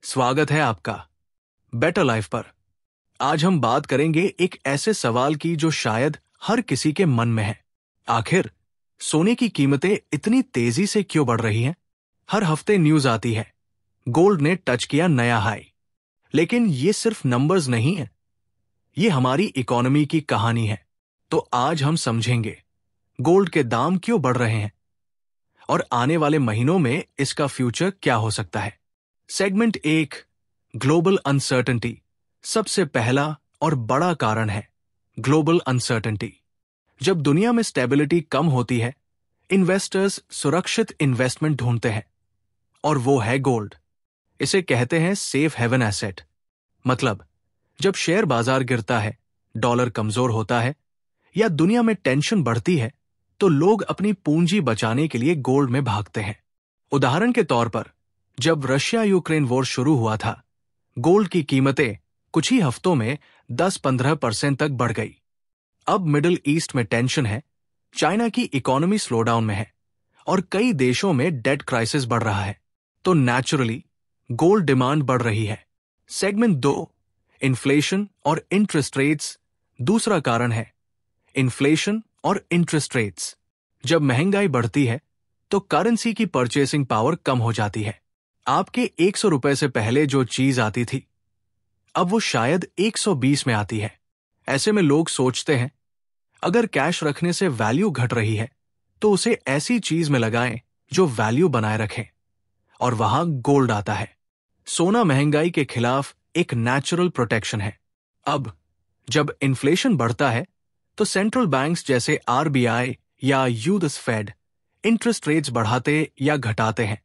स्वागत है आपका बेटर लाइफ पर। आज हम बात करेंगे एक ऐसे सवाल की जो शायद हर किसी के मन में है। आखिर सोने की कीमतें इतनी तेजी से क्यों बढ़ रही हैं? हर हफ्ते न्यूज आती है, गोल्ड ने टच किया नया हाई। लेकिन ये सिर्फ नंबर्स नहीं है, ये हमारी इकोनॉमी की कहानी है। तो आज हम समझेंगे गोल्ड के दाम क्यों बढ़ रहे हैं और आने वाले महीनों में इसका फ्यूचर क्या हो सकता है। Segment 1, global uncertainty. सबसे पहला और बड़ा कारण है ग्लोबल अनसर्टेनिटी। जब दुनिया में स्टेबिलिटी कम होती है, इन्वेस्टर्स सुरक्षित इन्वेस्टमेंट ढूंढते हैं, और वो है गोल्ड। इसे कहते हैं सेफ हेवन एसेट। मतलब जब शेयर बाजार गिरता है, डॉलर कमजोर होता है या दुनिया में टेंशन बढ़ती है, तो लोग अपनी पूंजी बचाने के लिए गोल्ड में भागते हैं। उदाहरण के तौर पर जब रशिया यूक्रेन वॉर शुरू हुआ था, गोल्ड की कीमतें कुछ ही हफ्तों में 10-15% तक बढ़ गई। अब मिडिल ईस्ट में टेंशन है, चाइना की इकोनॉमी स्लोडाउन में है और कई देशों में डेट क्राइसिस बढ़ रहा है, तो नेचुरली गोल्ड डिमांड बढ़ रही है। सेगमेंट 2, इन्फ्लेशन और इंटरेस्ट रेट्स। दूसरा कारण है इन्फ्लेशन और इंटरेस्ट रेट्स। जब महंगाई बढ़ती है तो करेंसी की परचेसिंग पावर कम हो जाती है। आपके 100 रुपए से पहले जो चीज आती थी, अब वो शायद 120 में आती है। ऐसे में लोग सोचते हैं, अगर कैश रखने से वैल्यू घट रही है तो उसे ऐसी चीज में लगाएं जो वैल्यू बनाए रखे, और वहां गोल्ड आता है। सोना महंगाई के खिलाफ एक नेचुरल प्रोटेक्शन है। अब जब इन्फ्लेशन बढ़ता है तो सेंट्रल बैंक्स जैसे आरबीआई या यूएस फेड इंटरेस्ट रेट्स बढ़ाते या घटाते हैं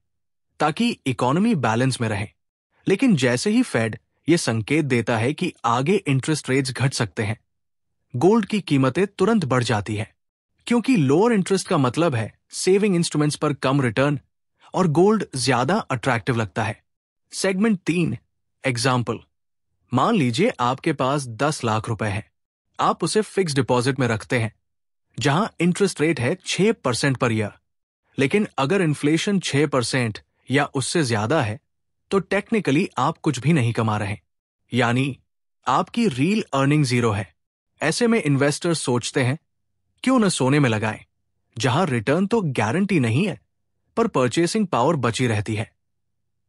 ताकि इकोनॉमी बैलेंस में रहे। लेकिन जैसे ही फेड ये संकेत देता है कि आगे इंटरेस्ट रेट्स घट सकते हैं, गोल्ड की कीमतें तुरंत बढ़ जाती है, क्योंकि लोअर इंटरेस्ट का मतलब है सेविंग इंस्ट्रूमेंट्स पर कम रिटर्न और गोल्ड ज्यादा अट्रैक्टिव लगता है। Segment 3, example. मान लीजिए आपके पास 10 लाख रुपए है। आप उसे फिक्स डिपॉजिट में रखते हैं जहां इंटरेस्ट रेट है 6% पर ईयर। लेकिन अगर इन्फ्लेशन 6% या उससे ज्यादा है तो टेक्निकली आप कुछ भी नहीं कमा रहे, यानी आपकी रियल अर्निंग जीरो है। ऐसे में इन्वेस्टर्स सोचते हैं, क्यों न सोने में लगाएं, जहां रिटर्न तो गारंटी नहीं है पर परचेसिंग पावर बची रहती है।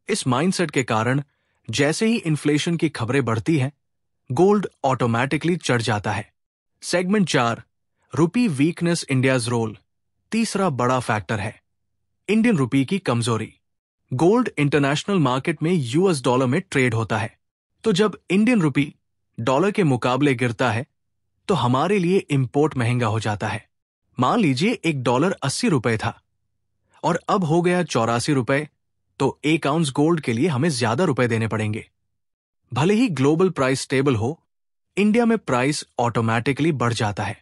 इस माइंडसेट के कारण जैसे ही इन्फ्लेशन की खबरें बढ़ती हैं, गोल्ड ऑटोमेटिकली चढ़ जाता है। सेगमेंट 4, रुपी वीकनेस इंडियाज रोल। तीसरा बड़ा फैक्टर है इंडियन रुपी की कमजोरी। गोल्ड इंटरनेशनल मार्केट में यूएस डॉलर में ट्रेड होता है, तो जब इंडियन रुपी डॉलर के मुकाबले गिरता है तो हमारे लिए इंपोर्ट महंगा हो जाता है। मान लीजिए $1 80 रुपए था और अब हो गया 84 रुपए, तो 1 आउंस गोल्ड के लिए हमें ज्यादा रुपए देने पड़ेंगे। भले ही ग्लोबल प्राइस स्टेबल हो, इंडिया में प्राइस ऑटोमेटिकली बढ़ जाता है,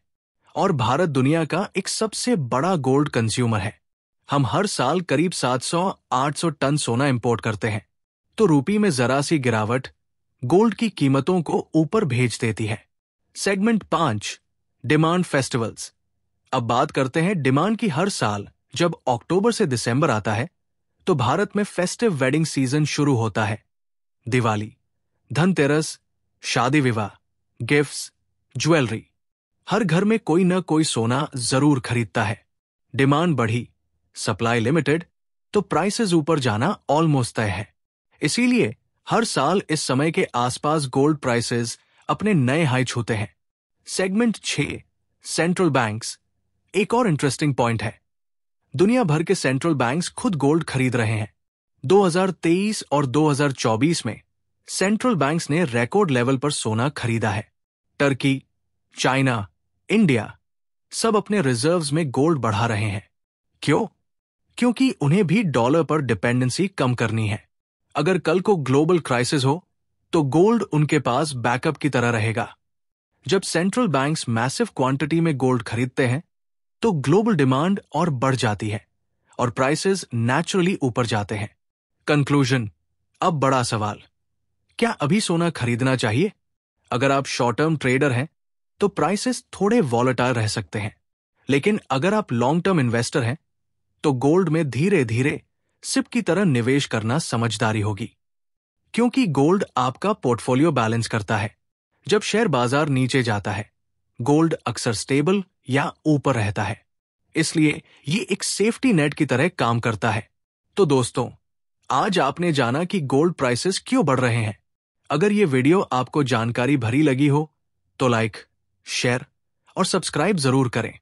और भारत दुनिया का एक सबसे बड़ा गोल्ड कंज्यूमर है। हम हर साल करीब 700-800 टन सोना इंपोर्ट करते हैं, तो रुपी में जरा सी गिरावट गोल्ड की कीमतों को ऊपर भेज देती है। Segment 5, demand festivals. अब बात करते हैं डिमांड की। हर साल जब अक्टूबर से दिसंबर आता है तो भारत में फेस्टिव वेडिंग सीजन शुरू होता है। दिवाली, धनतेरस, शादी विवाह, गिफ्ट्स, ज्वेलरी, हर घर में कोई न कोई सोना जरूर खरीदता है। डिमांड बढ़ी, सप्लाई लिमिटेड, तो प्राइसेस ऊपर जाना ऑलमोस्ट तय है। इसीलिए हर साल इस समय के आसपास गोल्ड प्राइसेस अपने नए हाई छूते हैं। Segment 6, central banks. एक और इंटरेस्टिंग पॉइंट है, दुनिया भर के सेंट्रल बैंक्स खुद गोल्ड खरीद रहे हैं। 2023 और 2024 में सेंट्रल बैंक्स ने रिकॉर्ड लेवल पर सोना खरीदा है। टर्की, चाइना, इंडिया सब अपने रिजर्व्स में गोल्ड बढ़ा रहे हैं। क्यों? क्योंकि उन्हें भी डॉलर पर डिपेंडेंसी कम करनी है। अगर कल को ग्लोबल क्राइसिस हो तो गोल्ड उनके पास बैकअप की तरह रहेगा। जब सेंट्रल बैंक्स मैसिव क्वांटिटी में गोल्ड खरीदते हैं तो ग्लोबल डिमांड और बढ़ जाती है और प्राइसेस नेचुरली ऊपर जाते हैं। कंक्लूजन, अब बड़ा सवाल, क्या अभी सोना खरीदना चाहिए? अगर आप शॉर्ट टर्म ट्रेडर हैं तो प्राइसेस थोड़े वॉलेटाइल रह सकते हैं, लेकिन अगर आप लॉन्ग टर्म इन्वेस्टर हैं तो गोल्ड में धीरे धीरे सिप की तरह निवेश करना समझदारी होगी। क्योंकि गोल्ड आपका पोर्टफोलियो बैलेंस करता है। जब शेयर बाजार नीचे जाता है, गोल्ड अक्सर स्टेबल या ऊपर रहता है। इसलिए ये एक सेफ्टी नेट की तरह काम करता है। तो दोस्तों, आज आपने जाना कि गोल्ड प्राइसेस क्यों बढ़ रहे हैं। अगर ये वीडियो आपको जानकारी भरी लगी हो तो लाइक, शेयर और सब्सक्राइब जरूर करें।